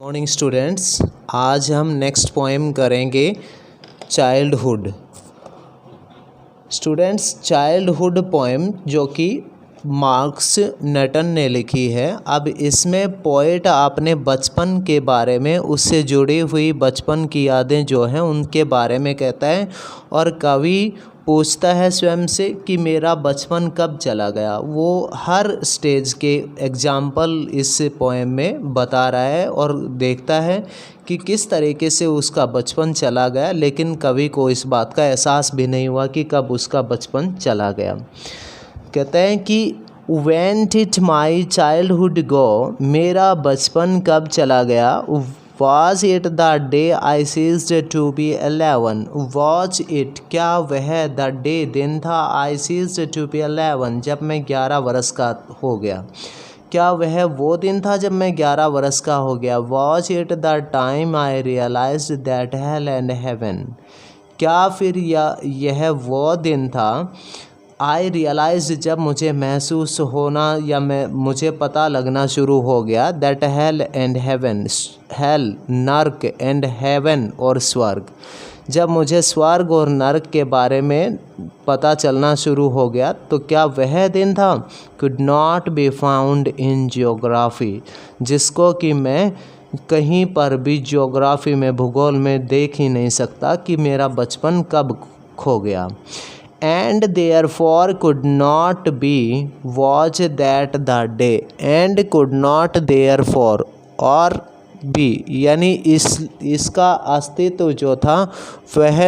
Morning students, आज हम next poem करेंगे चाइल्डहुड। स्टूडेंट्स, चाइल्डहुड पोएम जो कि मार्क्स नटन ने लिखी है। अब इसमें पोएट अपने बचपन के बारे में, उससे जुड़ी हुई बचपन की यादें जो हैं उनके बारे में कहता है और कवि पूछता है स्वयं से कि मेरा बचपन कब चला गया। वो हर स्टेज के एग्जाम्पल इस पोएम में बता रहा है और देखता है कि किस तरीके से उसका बचपन चला गया, लेकिन कवि को इस बात का एहसास भी नहीं हुआ कि कब उसका बचपन चला गया। कहते हैं कि When did my childhood go? मेरा बचपन कब चला गया। Was it the day I ceased to be 11? Was it क्या वह the day दिन था I ceased to be 11 जब मैं 11 वर्ष का हो गया। क्या वह वो दिन था जब मैं 11 वर्ष का हो गया। Was it the time I realized that hell and heaven? क्या फिर यह वो दिन था आई रियलाइज जब मुझे महसूस होना या मुझे पता लगना शुरू हो गया that hell and haven, hello नर्क एंड हेवन और स्वर्ग, जब मुझे स्वर्ग और नर्क के बारे में पता चलना शुरू हो गया तो क्या वह दिन था। Could not be found in geography, जिसको कि मैं कहीं पर भी जियोग्राफी में, भूगोल में देख ही नहीं सकता कि मेरा बचपन कब खो गया। And therefore could not be was that the day, and could not therefore और भी यानी इसका अस्तित्व जो था वह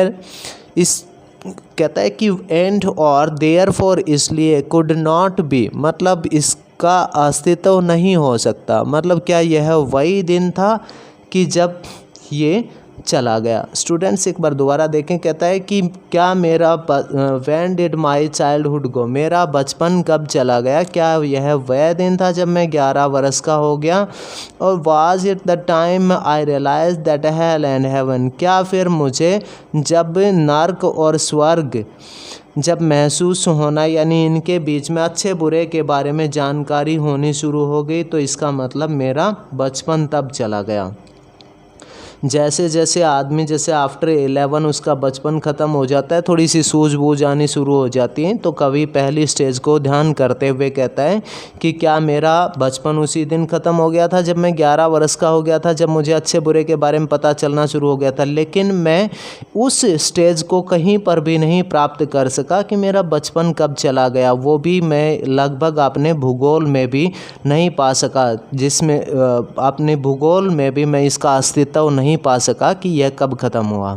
इस कहता है कि एंड और therefore इसलिए could not be मतलब इसका अस्तित्व नहीं हो सकता। मतलब क्या यह वही दिन था कि जब ये चला गया। स्टूडेंट्स एक बार दोबारा देखें, कहता है कि क्या मेरा when did my childhood go, मेरा बचपन कब चला गया। क्या यह वह दिन था जब मैं 11 वर्ष का हो गया। और was it the time I realise that hell and heaven, क्या फिर मुझे जब नर्क और स्वर्ग जब महसूस होना यानी इनके बीच में अच्छे बुरे के बारे में जानकारी होनी शुरू हो गई, तो इसका मतलब मेरा बचपन तब चला गया। जैसे जैसे आदमी जैसे आफ्टर 11 उसका बचपन ख़त्म हो जाता है, थोड़ी सी सूझबूझ आनी शुरू हो जाती है, तो कवि पहली स्टेज को ध्यान करते हुए कहता है कि क्या मेरा बचपन उसी दिन ख़त्म हो गया था जब मैं 11 वर्ष का हो गया था, जब मुझे अच्छे बुरे के बारे में पता चलना शुरू हो गया था। लेकिन मैं उस स्टेज को कहीं पर भी नहीं प्राप्त कर सका कि मेरा बचपन कब चला गया। वो भी मैं लगभग अपने भूगोल में भी नहीं पा सका, जिसमें अपने भूगोल में भी मैं इसका अस्तित्व नहीं पा सका कि यह कब ख़त्म हुआ।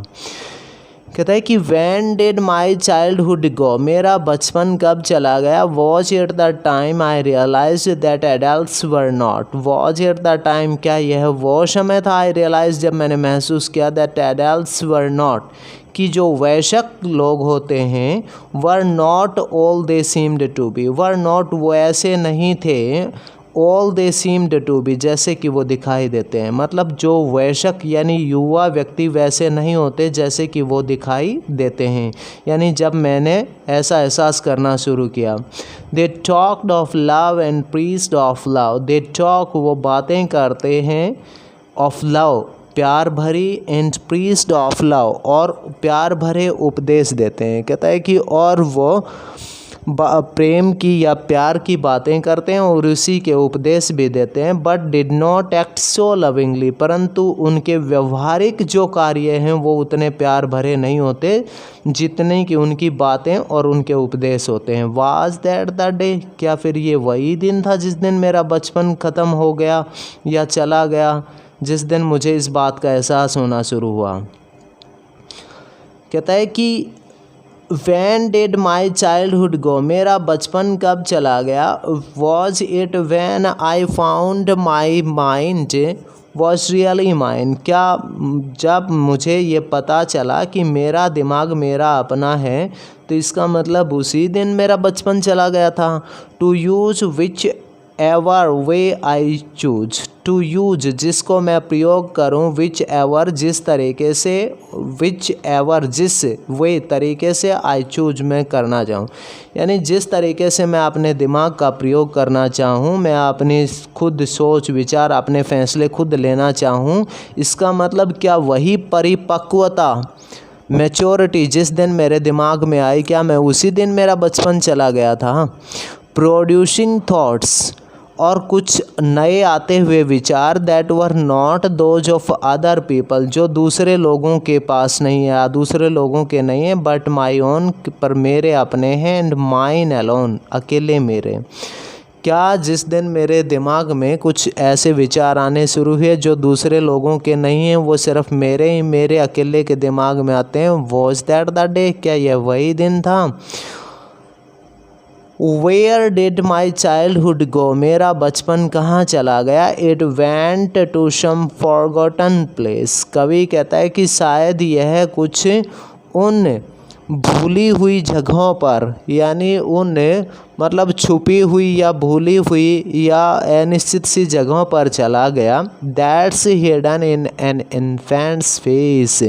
कहता है कि When did my childhood go, मेरा बचपन कब चला गया। Was it the time I realized that adults were not, was it the time क्या यह वो समय था I realized जब मैंने महसूस किया that adults were not, कि जो वयस्क लोग होते हैं were not all they seemed to be, were not वो ऐसे नहीं थे all they seemed to be जैसे कि वो दिखाई देते हैं। मतलब जो वयस्क यानी युवा व्यक्ति वैसे नहीं होते जैसे कि वो दिखाई देते हैं। यानी जब मैंने ऐसा एहसास करना शुरू किया। They talked of love and preached of love, they talk वो बातें करते हैं of love प्यार भरी एंड प्रीस्ट ऑफ लव और प्यार भरे उपदेश देते हैं। कहता है कि और वो प्रेम की या प्यार की बातें करते हैं और उसी के उपदेश भी देते हैं। But did not act so lovingly, परंतु उनके व्यवहारिक जो कार्य हैं वो उतने प्यार भरे नहीं होते जितने कि उनकी बातें और उनके उपदेश होते हैं। वाज दैट द डे, क्या फिर ये वही दिन था जिस दिन मेरा बचपन ख़त्म हो गया या चला गया, जिस दिन मुझे इस बात का एहसास होना शुरू हुआ। कहता है कि When did my childhood go, मेरा बचपन कब चला गया। Was it when I found my mind was really mine, क्या जब मुझे ये पता चला कि मेरा दिमाग मेरा अपना है, तो इसका मतलब उसी दिन मेरा बचपन चला गया था। To use which ever way I choose, to use जिसको मैं प्रयोग करूं, विच एवर जिस तरीके से, विच एवर जिस वे तरीके से, आई चूज मैं करना चाहूँ, यानी जिस तरीके से मैं अपने दिमाग का प्रयोग करना चाहूँ, मैं अपनी खुद सोच विचार अपने फैसले खुद लेना चाहूँ। इसका मतलब क्या वही परिपक्वता, मैच्योरिटी जिस दिन मेरे दिमाग में आई, क्या मैं उसी दिन मेरा बचपन चला गया था। प्रोड्यूसिंग थॉट्स और कुछ नए आते हुए विचार, that were not those of other people जो दूसरे लोगों के पास नहीं है या दूसरे लोगों के नहीं है, बट माई ओन पर मेरे अपने हैं, एंड माइन अलोन अकेले मेरे। क्या जिस दिन मेरे दिमाग में कुछ ऐसे विचार आने शुरू हुए जो दूसरे लोगों के नहीं हैं, वो सिर्फ मेरे अकेले के दिमाग में आते हैं, वॉज दैट द डे, क्या यह वही दिन था। Where did my childhood go, मेरा बचपन कहाँ चला गया। It went to some forgotten place, कवि कहता है कि शायद यह कुछ उन भूली हुई जगहों पर, यानी उन मतलब छुपी हुई या भूली हुई या अनिश्चित सी जगहों पर चला गया। That's hidden in an infants face,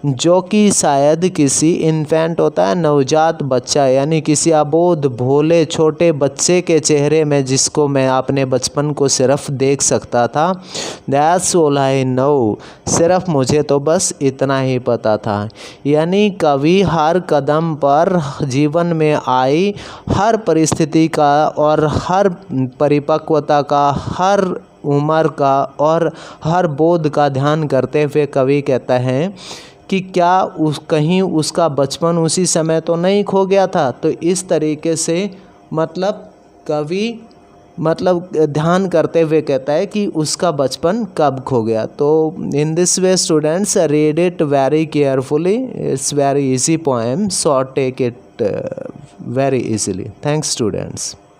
जो कि शायद किसी इन्फेंट होता है नवजात बच्चा, यानी किसी अबोध भोले छोटे बच्चे के चेहरे में, जिसको मैं अपने बचपन को सिर्फ देख सकता था। दैट्स ऑल आई नो, सिर्फ मुझे तो बस इतना ही पता था। यानी कवि हर कदम पर जीवन में आई हर परिस्थिति का और हर परिपक्वता का, हर उम्र का और हर बोध का ध्यान करते हुए कवि कहता है कि क्या कहीं उसका बचपन उसी समय तो नहीं खो गया था। तो इस तरीके से मतलब कवि ध्यान करते हुए कहता है कि उसका बचपन कब खो गया। तो in this way students read it very carefully, it's very easy poem, so take it very easily. Thanks students.